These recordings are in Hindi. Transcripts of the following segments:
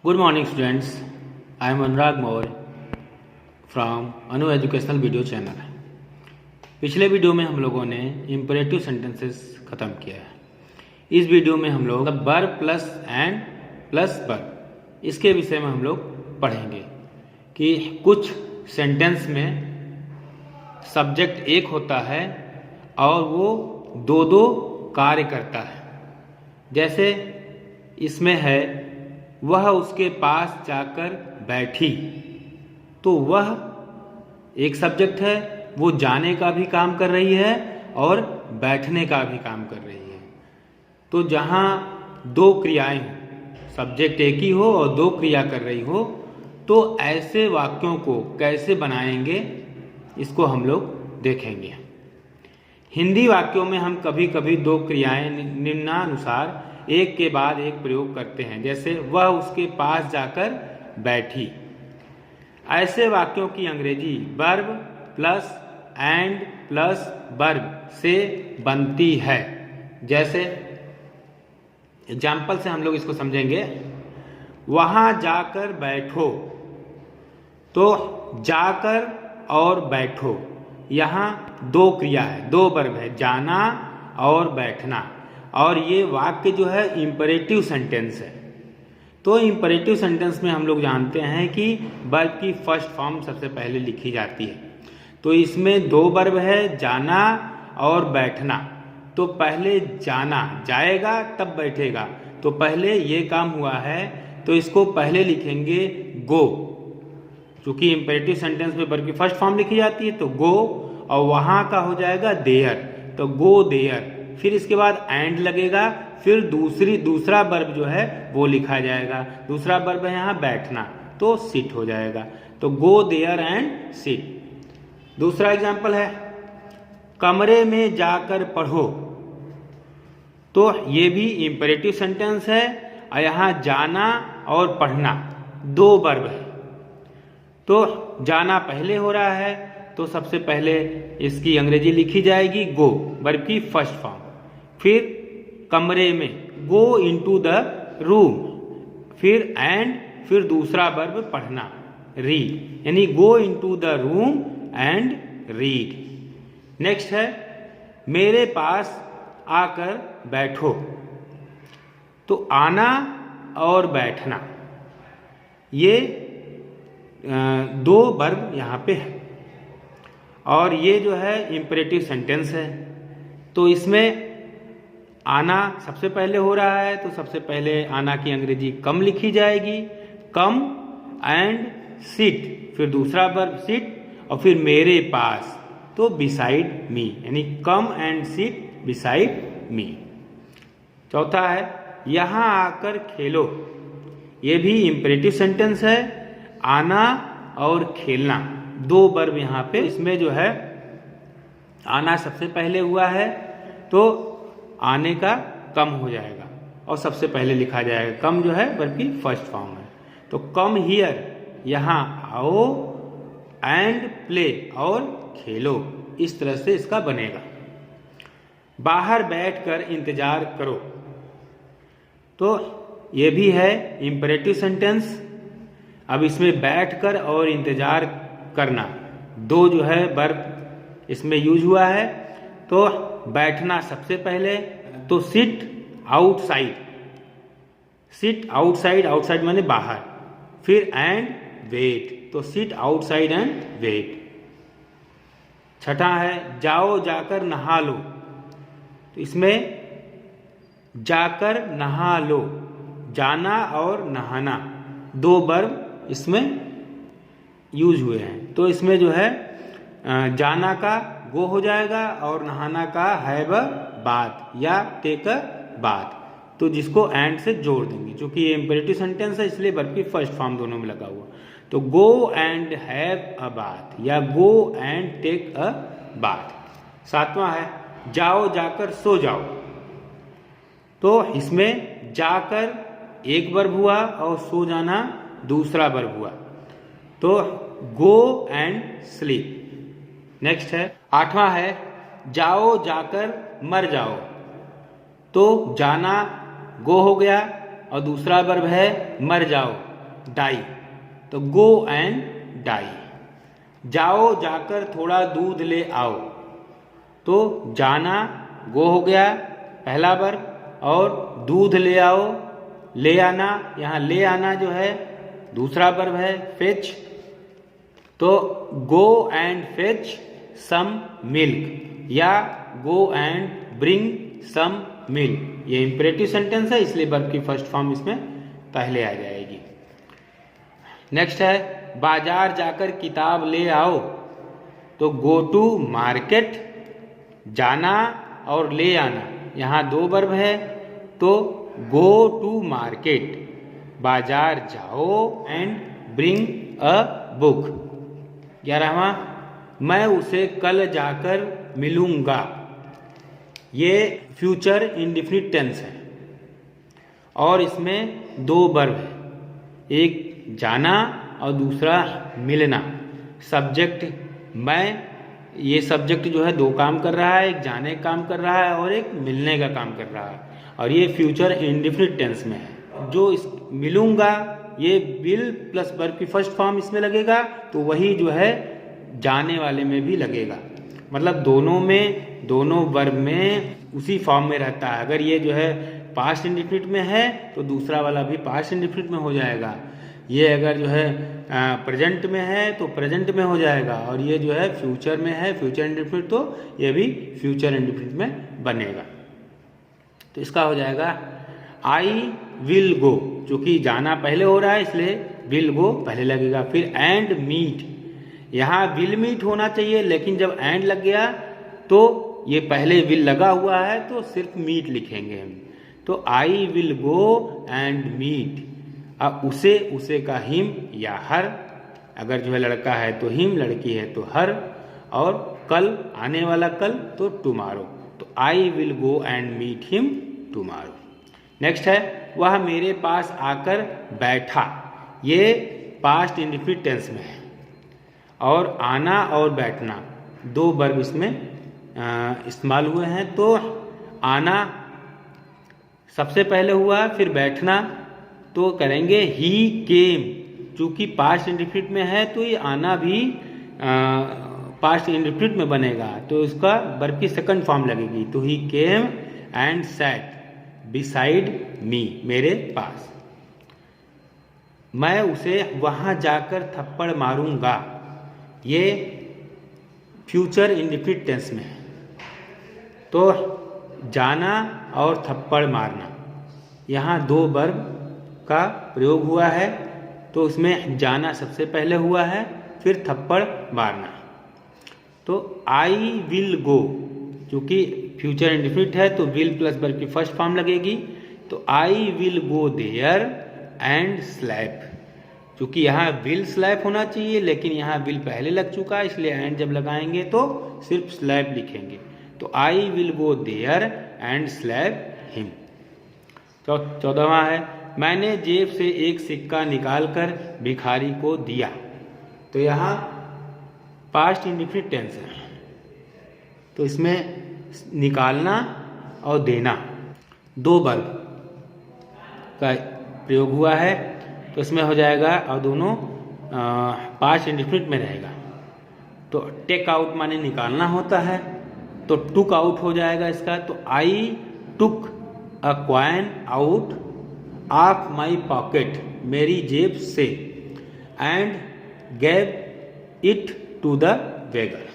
Good morning students, I am Anurag Maur from Anu educational video channel. पिछले वीडियो में हम लोगों ने इम्परेटिव सेंटेंसेस ख़त्म किया है। इस वीडियो में हम लोग verb plus and plus verb इसके विषय में हम लोग पढ़ेंगे कि कुछ सेंटेंस में सब्जेक्ट एक होता है और वो दो दो कार्य करता है। जैसे इसमें है वह उसके पास जाकर बैठी, तो वह एक सब्जेक्ट है, वो जाने का भी काम कर रही है और बैठने का भी काम कर रही है। तो जहाँ दो क्रियाएं हो, सब्जेक्ट एक ही हो और दो क्रिया कर रही हो, तो ऐसे वाक्यों को कैसे बनाएंगे इसको हम लोग देखेंगे। हिंदी वाक्यों में हम कभी कभी दो क्रियाएं निम्नानुसार एक के बाद एक प्रयोग करते हैं, जैसे वह उसके पास जाकर बैठी। ऐसे वाक्यों की अंग्रेजी verb plus and plus verb से बनती है। जैसे एग्जाम्पल से हम लोग इसको समझेंगे। वहां जाकर बैठो, तो जाकर और बैठो यहाँ दो क्रिया है, दो वर्ब है, जाना और बैठना। और ये वाक्य जो है इम्परेटिव सेंटेंस है। तो इम्परेटिव सेंटेंस में हम लोग जानते हैं कि वर्ब की फर्स्ट फॉर्म सबसे पहले लिखी जाती है। तो इसमें दो वर्ब है, जाना और बैठना। तो पहले जाना, जाएगा तब बैठेगा, तो पहले ये काम हुआ है, तो इसको पहले लिखेंगे गो। क्योंकि इम्परेटिव सेंटेंस में वर्ब की फर्स्ट फॉर्म लिखी जाती है, तो गो, और वहां का हो जाएगा देयर, तो गो देयर। फिर इसके बाद एंड लगेगा, फिर दूसरा वर्ब जो है वो लिखा जाएगा। दूसरा वर्ब है यहाँ बैठना, तो सिट हो जाएगा। तो गो देयर एंड सिट। दूसरा एग्जाम्पल है कमरे में जाकर पढ़ो, तो ये भी इम्परेटिव सेंटेंस है और यहाँ जाना और पढ़ना दो वर्ब है। तो जाना पहले हो रहा है, तो सबसे पहले इसकी अंग्रेजी लिखी जाएगी गो, वर्ब की फर्स्ट फॉर्म। फिर कमरे में, गो इनटू द रूम, फिर एंड, फिर दूसरा वर्ब पढ़ना, रीड, यानी go into the room and read. Next है मेरे पास आकर बैठो, तो आना और बैठना ये दो वर्ब यहाँ पे है। और ये जो है इम्परेटिव सेंटेंस है, तो इसमें आना सबसे पहले हो रहा है, तो सबसे पहले आना की अंग्रेजी कम लिखी जाएगी, कम एंड सिट, फिर दूसरा वर्ब सिट, और फिर मेरे पास, तो बिसाइड मी, यानी come and sit beside me. चौथा है यहां आकर खेलो, ये भी इम्परेटिव सेंटेंस है, आना और खेलना दो वर्ब यहाँ पे। इसमें जो है आना सबसे पहले हुआ है, तो आने का कम हो जाएगा और सबसे पहले लिखा जाएगा। कम जो है वर्ब की फर्स्ट फॉर्म है, तो कम हियर, यहाँ आओ, एंड प्ले और खेलो, इस तरह से इसका बनेगा। बाहर बैठकर इंतजार करो, तो ये भी है इम्परेटिव सेंटेंस। अब इसमें बैठकर और इंतजार करना दो जो है वर्ब इसमें यूज हुआ है। तो बैठना सबसे पहले, तो sit outside, sit outside, outside माने बाहर, फिर एंड वेट, तो सिट आउटसाइड एंड वेट। छठा है जाओ जाकर नहा लो, तो इसमें जाकर नहा लो, जाना और नहाना दो वर्ब इसमें यूज हुए हैं। तो इसमें जो है जाना का गो हो जाएगा और नहाना का हैव अ बात या टेक अ बात, तो जिसको एंड से जोड़ देंगे। क्योंकि ये इम्परेटिव सेंटेंस है, इसलिए वर्ब की फर्स्ट फॉर्म दोनों में लगा हुआ, तो गो एंड हैव अ बात या गो एंड टेक अ बात। सातवां है जाओ जाकर सो जाओ, तो इसमें जाकर एक वर्ब हुआ और सो जाना दूसरा वर्ब हुआ, तो गो एंड स्लीप। नेक्स्ट है आठवां है जाओ जाकर मर जाओ, तो जाना गो हो गया और दूसरा वर्ब है मर जाओ, डाई, तो गो एंड डाई। जाओ जाकर थोड़ा दूध ले आओ, तो जाना गो हो गया पहला वर्ब, और दूध ले आओ, ले आना, यहाँ ले आना जो है दूसरा वर्ब है फेच, तो go and fetch some milk या go and bring some milk. ये इंपरेटिव सेंटेंस है इसलिए वर्ब की फर्स्ट फॉर्म इसमें पहले आ जाएगी। नेक्स्ट है बाजार जाकर किताब ले आओ, तो गो टू मार्केट, जाना और ले आना, यहाँ दो वर्ब है, तो गो टू मार्केट, बाजार जाओ एंड ब्रिंग अ बुक। 11वां मैं उसे कल जाकर मिलूंगा, ये फ्यूचर इंडेफिनिट टेंस है और इसमें दो वर्ब है, एक जाना और दूसरा मिलना। सब्जेक्ट मैं, ये सब्जेक्ट जो है दो काम कर रहा है, एक जाने का काम कर रहा है और एक मिलने का काम कर रहा है, और ये फ्यूचर इंडेफिनिट टेंस में है। जो इस मिलूंगा ये विल प्लस वर्ब की फर्स्ट फॉर्म इसमें लगेगा, तो वही जो है जाने वाले में भी लगेगा, मतलब दोनों में, दोनों वर्ब में उसी फॉर्म में रहता है। अगर ये जो है पास्ट इंडेफिनिट में है तो दूसरा वाला भी पास्ट इंडेफिनिट में हो जाएगा, ये अगर जो है प्रेजेंट में है तो प्रेजेंट में हो जाएगा, और ये जो है फ्यूचर में है फ्यूचर इंडेफिनिट, तो ये भी फ्यूचर इंडेफिनिट में बनेगा। तो इसका हो जाएगा आई विल गो, चूंकि जाना पहले हो रहा है इसलिए विल गो पहले लगेगा। फिर एंड मीट, यहाँ विल मीट होना चाहिए लेकिन जब एंड लग गया तो ये पहले विल लगा हुआ है तो सिर्फ मीट लिखेंगे हम, तो I will go and meet. अब उसे, उसे का हिम या हर, अगर जो है लड़का है तो हिम, लड़की है तो हर, और कल आने वाला कल तो टुमारो, तो I will go and meet him tomorrow. Next है वह मेरे पास आकर बैठा, ये पास्ट इंडेफिनिट टेंस में है, और आना और बैठना दो वर्ब इसमें इस्तेमाल हुए हैं। तो आना सबसे पहले हुआ, फिर बैठना तो करेंगे ही केम, चूंकि पास्ट इंडेफिनिट में है तो ये आना भी पास्ट इंडेफिनिट में बनेगा, तो इसका वर्ब की सेकंड फॉर्म लगेगी, तो he came and sat beside me, मेरे पास। मैं उसे वहां जाकर थप्पड़ मारूंगा, ये फ्यूचर इंडेफिनिट टेंस में है, तो जाना और थप्पड़ मारना, यहाँ दो वर्ब का प्रयोग हुआ है, तो उसमें जाना सबसे पहले हुआ है फिर थप्पड़ मारना। तो आई विल गो, क्योंकि फ्यूचर इंडेफिनिट है तो विल प्लस वर्ब की फर्स्ट फॉर्म लगेगी, तो I will go there and slap, क्योंकि यहाँ विल स्लैप होना चाहिए लेकिन यहाँ विल पहले लग चुका है इसलिए एंड जब लगाएंगे तो सिर्फ स्लैप लिखेंगे, तो I will go there and slap him. 14वां है मैंने जेब से एक सिक्का निकालकर भिखारी को दिया, तो यहाँ पास्ट इंडेफिनिट टेंस है, तो इसमें निकालना और देना दो वर्ब का प्रयोग हुआ है, तो इसमें हो जाएगा, और दोनों पास्ट इंडेफिनिट में रहेगा। तो टेक आउट माने निकालना होता है, तो टुक आउट हो जाएगा इसका, तो I took a coin out of my pocket, मेरी जेब से, and gave it to the beggar,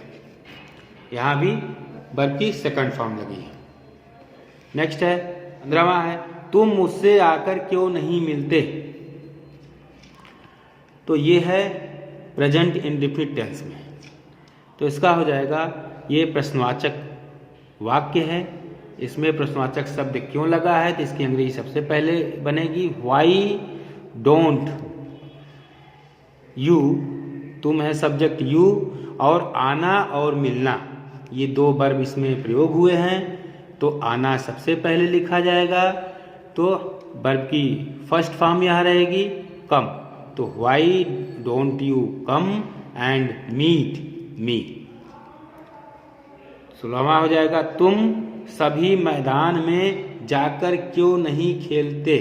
यहाँ भी वर्ब की सेकंड फॉर्म लगी है। नेक्स्ट है 15वां है तुम मुझसे आकर क्यों नहीं मिलते, तो ये है प्रेजेंट इंडेफिनिट टेंस में, तो इसका हो जाएगा, ये प्रश्नवाचक वाक्य है, इसमें प्रश्नवाचक शब्द क्यों लगा है तो इसकी अंग्रेजी सबसे पहले बनेगी व्हाई डोंट यू, तुम है सब्जेक्ट यू, और आना और मिलना ये दो वर्ब इसमें प्रयोग हुए हैं, तो आना सबसे पहले लिखा जाएगा, तो वर्ब की फर्स्ट फॉर्म यहाँ रहेगी कम, तो why don't you come and meet me. 16वां हो जाएगा तुम सभी मैदान में जाकर क्यों नहीं खेलते,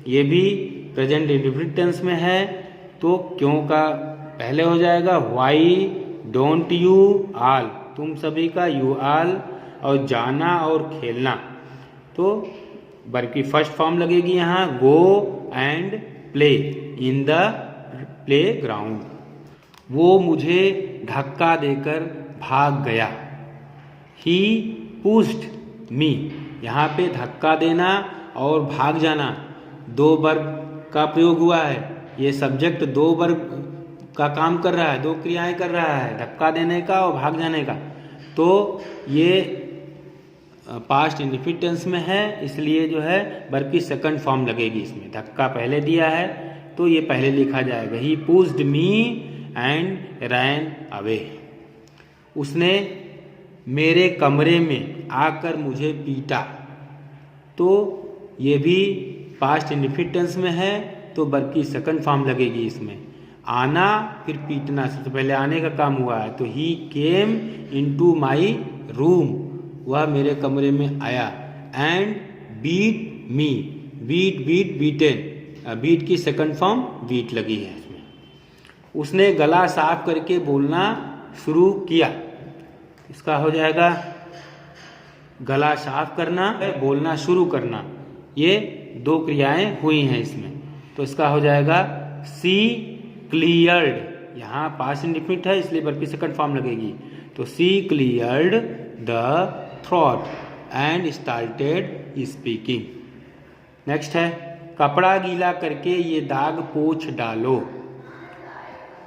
ये भी प्रेजेंट इंडेफिनिट टेंस में है तो क्यों का पहले हो जाएगा व्हाई डोंट यू ऑल, तुम सभी का यू ऑल, और जाना और खेलना तो वर्ब की फर्स्ट फॉर्म लगेगी यहाँ go and play in the play ground. वो मुझे धक्का देकर भाग गया। ही पुश्ड मी, यहाँ पे धक्का देना और भाग जाना दो वर्ब का प्रयोग हुआ है। ये सब्जेक्ट दो वर्ब का काम कर रहा है, दो क्रियाएं कर रहा है, धक्का देने का और भाग जाने का। तो ये पास्ट इंडेफिनिट टेंस में है, इसलिए जो है वर्ब की सेकंड फॉर्म लगेगी इसमें। धक्का पहले दिया है तो ये पहले लिखा जाएगा he pushed me and ran away. उसने मेरे कमरे में आकर मुझे पीटा, तो ये भी पास्ट इंडेफिनिट टेंस में है तो वर्ब की सेकंड फॉर्म लगेगी इसमें। आना फिर पीटना, सबसे पहले आने का काम हुआ है तो he came into my room, वह मेरे कमरे में आया। And beat me, beat beat beaten, beat की सेकंड फॉर्म बीट लगी है इसमें। उसने गला साफ करके बोलना शुरू किया, इसका हो जाएगा गला साफ करना, बोलना शुरू करना, ये दो क्रियाएं हुई हैं इसमें तो इसका हो जाएगा सी क्लियर्ड। यहाँ पास्ट इंडेफिनिट है इसलिए वर्ब की सेकंड फॉर्म लगेगी तो she cleared the throat and started speaking. Next है कपड़ा गीला करके ये दाग पोंछ डालो,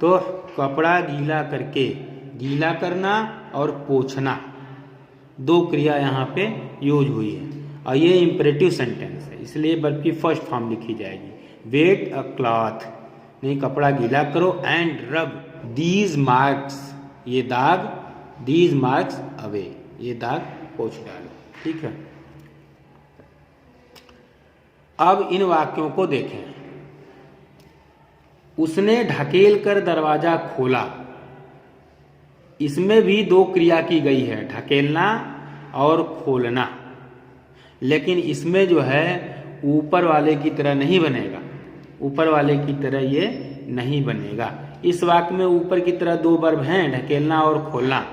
तो कपड़ा गीला करके, गीला करना और पोंछना दो क्रिया यहाँ पे यूज हुई है और ये इंपरेटिव सेंटेंस है इसलिए वर्ब की फर्स्ट फॉर्म लिखी जाएगी। वेट अ क्लॉथ, नहीं कपड़ा गीला करो, एंड रब दीज मार्क्स, ये दाग, दीज मार्क्स अवे, ये दाग पोंछ डालो। ठीक है, अब इन वाक्यों को देखें। उसने ढकेल कर दरवाजा खोला, इसमें भी दो क्रिया की गई है, ढकेलना और खोलना, लेकिन इसमें जो है ऊपर वाले की तरह नहीं बनेगा, ऊपर वाले की तरह ये नहीं बनेगा। इस वाक्य में ऊपर की तरह दो वर्ब हैं, ढकेलना और खोलना,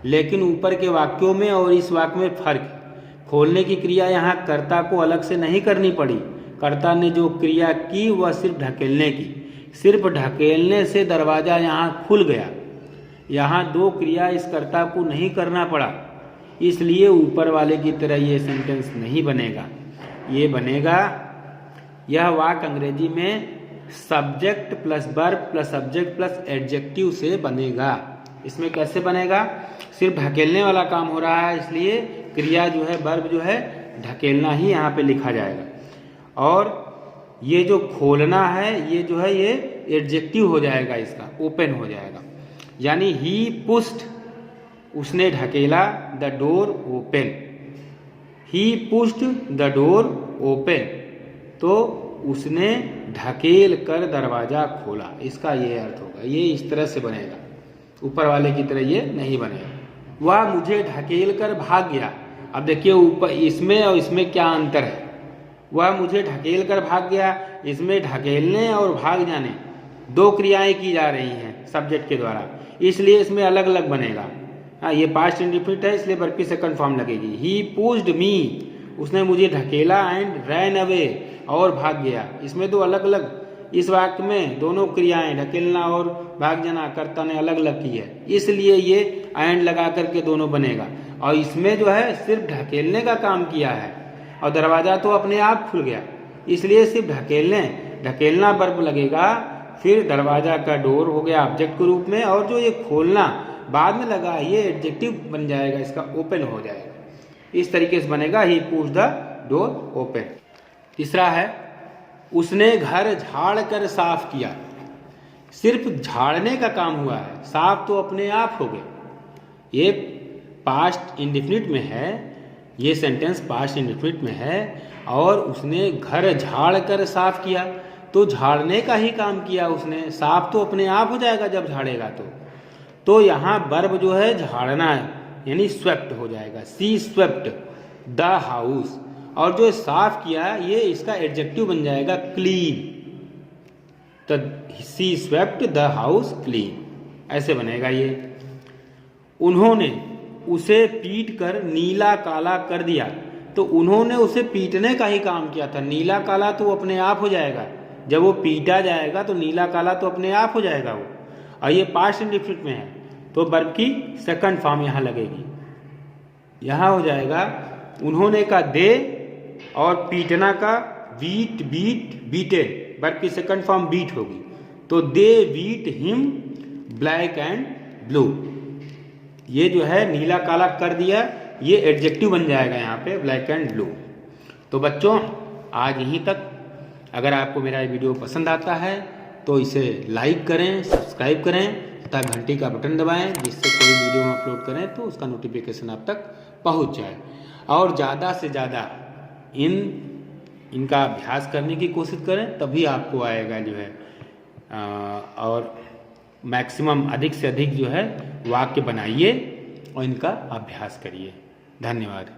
लेकिन ऊपर के वाक्यों में और इस वाक्य में फर्क। खोलने की क्रिया यहाँ कर्ता को अलग से नहीं करनी पड़ी, कर्ता ने जो क्रिया की वह सिर्फ ढकेलने की, सिर्फ ढकेलने से दरवाजा यहाँ खुल गया। यहाँ दो क्रिया इस कर्ता को नहीं करना पड़ा, इसलिए ऊपर वाले की तरह ये सेंटेंस नहीं बनेगा। ये बनेगा, यह वाक्य अंग्रेजी में subject plus verb plus subject plus adjective से बनेगा। इसमें कैसे बनेगा, सिर्फ ढकेलने वाला काम हो रहा है इसलिए क्रिया जो है वर्ब जो है ढकेलना ही यहाँ पे लिखा जाएगा, और ये जो खोलना है ये जो है ये एडजेक्टिव हो जाएगा, इसका ओपन हो जाएगा। यानी ही पुश्ड, उसने ढकेला, the door open, he pushed the door open, तो उसने ढकेल कर दरवाजा खोला, इसका ये अर्थ होगा। ये इस तरह से बनेगा, ऊपर वाले की तरह ये नहीं बनेगा। वह मुझे ढकेल कर भाग गया, अब देखिए ऊपर इसमें और इसमें क्या अंतर है। वह मुझे ढकेल कर भाग गया, इसमें ढकेलने और भाग जाने दो क्रियाएं की जा रही हैं सब्जेक्ट के द्वारा, इसलिए इसमें अलग अलग बनेगा। हाँ, ये पास्ट इंडेफिनिट है इसलिए वर्ब की सेकंड फॉर्म लगेगी। ही पुश्ड मी, उसने मुझे ढकेला, एंड रैन अवे, और भाग गया। इसमें दो अलग अलग, इस वाक्य में दोनों क्रियाएं ढकेलना और भाग जाना कर्ता ने अलग अलग की है, इसलिए ये एंड लगा करके दोनों बनेगा। और इसमें जो है सिर्फ ढकेलने का काम किया है और दरवाजा तो अपने आप खुल गया, इसलिए सिर्फ ढकेलना वर्ब लगेगा, फिर दरवाजा का डोर हो गया ऑब्जेक्ट के रूप में, और जो ये खोलना बाद में लगा ये एडजेक्टिव बन जाएगा, इसका ओपन हो जाएगा। इस तरीके से बनेगा ही पुश्ड द डोर ओपन। तीसरा है उसने घर झाड़ कर साफ किया, सिर्फ झाड़ने का काम हुआ है, साफ तो अपने आप हो गए। ये पास्ट इंडेफिनिट में है, ये सेंटेंस पास्ट इंडेफिनिट में है, और उसने घर झाड़ कर साफ किया, तो झाड़ने का ही काम किया उसने, साफ तो अपने आप हो जाएगा जब झाड़ेगा तो यहाँ वर्ब जो है झाड़ना है, यानी स्वेप्ट हो जाएगा, सी स्वेप्ट द हाउस, और जो साफ किया ये इसका एडजेक्टिव बन जाएगा क्लीन, तो she swept the house clean, ऐसे बनेगा ये। उन्होंने उसे पीट कर नीला काला कर दिया, तो उन्होंने उसे पीटने का ही काम किया था। नीला काला तो अपने आप हो जाएगा, जब वो पीटा जाएगा तो नीला काला तो अपने आप हो जाएगा वो। और ये पास्ट इंडेफिनिट में है, तो वर्ब की सेकंड फॉर्म यहाँ लगेगी। यहाँ हो जाएगा उन्होंने का दे, और पीटना का बीट, बीटेड, वर्ब की सेकंड फॉर्म बीट होगी, तो they beat him black and blue. ये जो है नीला काला कर दिया, ये एडजेक्टिव बन जाएगा यहाँ पे, ब्लैक एंड ब्लू। तो बच्चों आज यहीं तक। अगर आपको मेरा ये वीडियो पसंद आता है तो इसे लाइक करें, सब्सक्राइब करें तथा घंटी का बटन दबाएं, जिससे कोई वीडियो हम अपलोड करें तो उसका नोटिफिकेशन आप तक पहुंच जाए। और ज़्यादा से ज़्यादा इनका अभ्यास करने की कोशिश करें, तभी आपको आएगा जो है। और मैक्सिमम अधिक से अधिक जो है वाक्य बनाइए और इनका अभ्यास करिए। धन्यवाद।